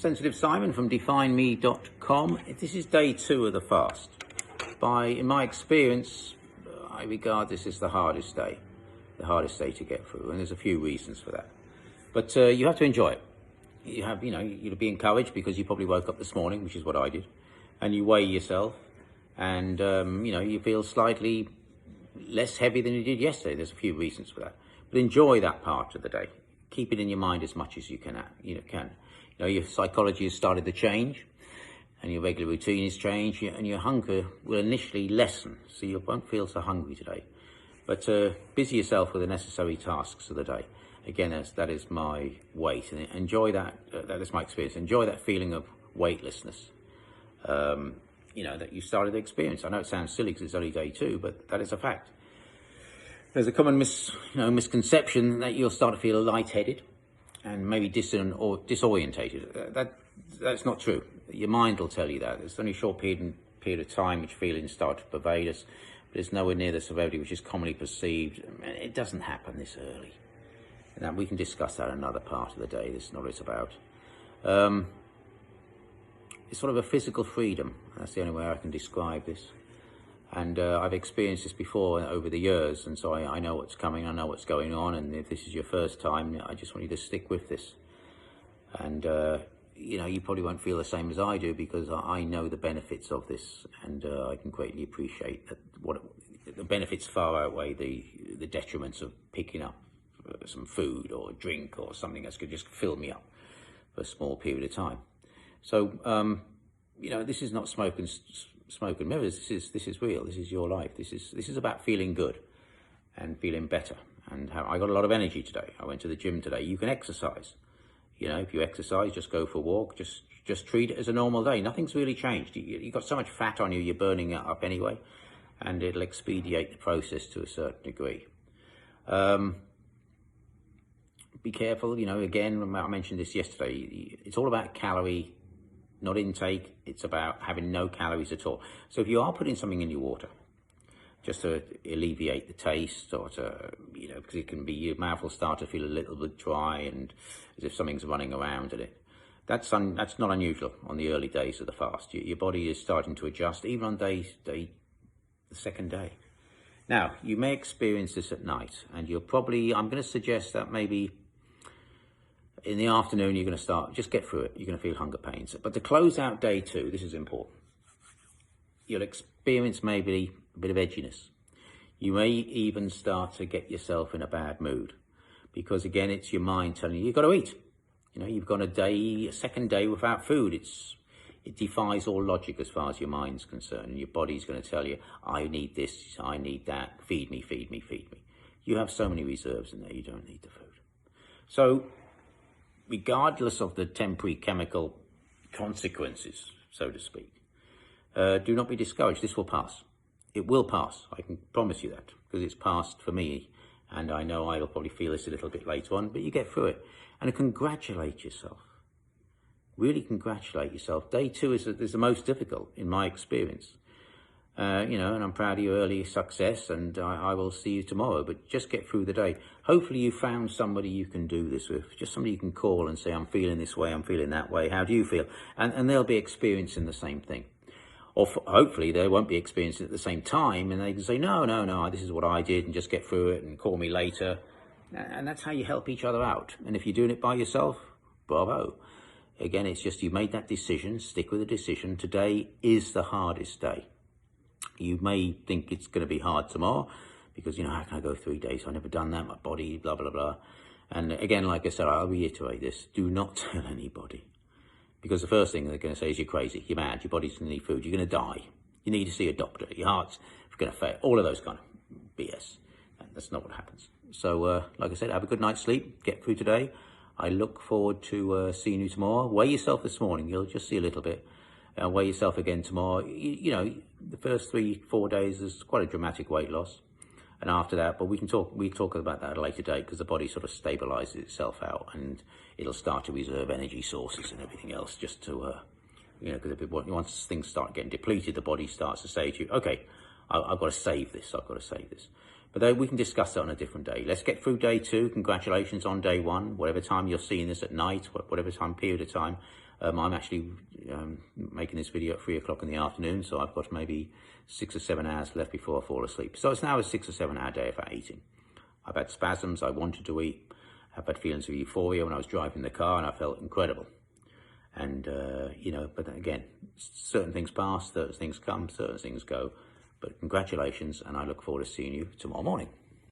Sensitive Simon from DefineMe.com. This is day 2 of the fast. In my experience, I regard this as the hardest day to get through, and there's a few reasons for that. But you have to enjoy it. You'll be encouraged because you probably woke up this morning, which is what I did, and you weigh yourself, and you feel slightly less heavy than you did yesterday. There's a few reasons for that, but enjoy that part of the day. Keep it in your mind as much as you can. Your psychology has started to change, and your regular routine has changed, and your hunger will initially lessen, so you won't feel so hungry today. But busy yourself with the necessary tasks of the day. Again, that is my weight, and enjoy that. That is my experience. Enjoy that feeling of weightlessness. That you started to experience. I know it sounds silly because it's only day 2, but that is a fact. There's a common misconception that you'll start to feel lightheaded and maybe disorientated. That's not true. Your mind will tell you that. It's only a short period of time which feelings start to pervade us, but it's nowhere near the severity which is commonly perceived. It doesn't happen this early. And we can discuss that another part of the day. This is not what it's about. It's sort of a physical freedom. That's the only way I can describe this. And I've experienced this before over the years, and so I know what's coming, I know what's going on, and if this is your first time, I just want you to stick with this. And, you probably won't feel the same as I do because I know the benefits of this, and I can greatly appreciate that the benefits far outweigh the detriments of picking up some food or drink or something that's going to just fill me up for a small period of time. So, this is not smoke and mirrors. This is real. This is your life. This is about feeling good and feeling better. And I got a lot of energy today. I went to the gym today. You can exercise. If you exercise, just go for a walk. Just treat it as a normal day. Nothing's really changed. You've got so much fat on you, you're burning it up anyway, and it'll expedite the process to a certain degree. Be careful. Again, I mentioned this yesterday. It's all about calorie, not intake. It's about having no calories at all. So if you are putting something in your water, just to alleviate the taste, or to, because it can be, your mouth will start to feel a little bit dry and as if something's running around in it. That's not unusual on the early days of the fast. Your body is starting to adjust, even on the second day. Now, you may experience this at night, and I'm going to suggest that maybe in the afternoon, you're going to just get through it. You're going to feel hunger pains. But to close out day 2, this is important. You'll experience maybe a bit of edginess. You may even start to get yourself in a bad mood because, again, it's your mind telling you, you've got to eat. You've got a second day without food. It defies all logic as far as your mind's concerned. And your body's going to tell you, I need this, I need that, feed me, feed me, feed me. You have so many reserves in there, you don't need the food. So, regardless of the temporary chemical consequences, so to speak, do not be discouraged. This will pass. It will pass. I can promise you that, because it's passed for me, and I know I'll probably feel this a little bit later on, but you get through it. And congratulate yourself. Really congratulate yourself. Day 2 is the most difficult in my experience. And I'm proud of your early success, and I will see you tomorrow, but just get through the day. Hopefully you found somebody you can do this with, just somebody you can call and say, I'm feeling this way, I'm feeling that way, how do you feel? And they'll be experiencing the same thing. Or hopefully they won't be experiencing it at the same time, and they can say, no, this is what I did, and just get through it and call me later. And that's how you help each other out. And if you're doing it by yourself, bravo. Again, it's just you made that decision, stick with the decision. Today is the hardest day. You may think it's going to be hard tomorrow because, how can I go 3 days? I've never done that, my body, blah, blah, blah. And again, like I said, I'll reiterate this. Do not tell anybody. Because the first thing they're going to say is you're crazy, you're mad, your body's going to need food, you're going to die. You need to see a doctor, your heart's going to fail. All of those kind of BS. That's not what happens. So, like I said, have a good night's sleep, get through today. I look forward to seeing you tomorrow. Weigh yourself this morning, you'll just see a little bit. Weigh yourself again tomorrow. The first 3-4 days is quite a dramatic weight loss, and after that, but we talk about that at a later date because the body sort of stabilizes itself out and it'll start to reserve energy sources and everything else just to, because once things start getting depleted, the body starts to say to you, okay, I've got to save this. But we can discuss that on a different day. Let's get through day 2. Congratulations on day 1, whatever time you're seeing this at night, whatever time period of time. I'm actually making this video at 3 o'clock in the afternoon, so I've got maybe 6 or 7 hours left before I fall asleep. So it's now a 6 or 7 hour day without eating. I've had spasms, I wanted to eat. I've had feelings of euphoria when I was driving the car, and I felt incredible. And, but again, certain things pass, certain things come, certain things go. But congratulations, and I look forward to seeing you tomorrow morning.